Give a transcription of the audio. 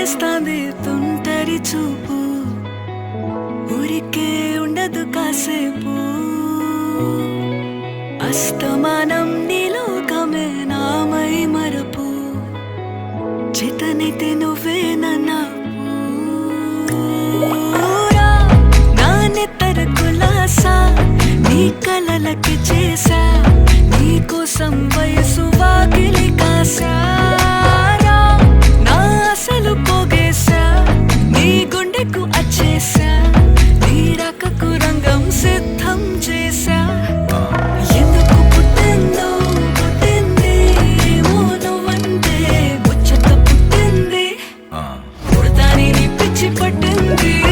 చేస్తాంది తుంటరి చూపు ఊరికే ఉండదు కాసేపు అస్తమానం నీలోకమే నామై మరపు చేతనైతే నువ్వే నా నెత్తర కులాసా నీ కలలకి చేసా నీ కోసం వయసు వాకిలి కాసా నా అసలు పోగేసా నీ గుండెకు అచ్చేసా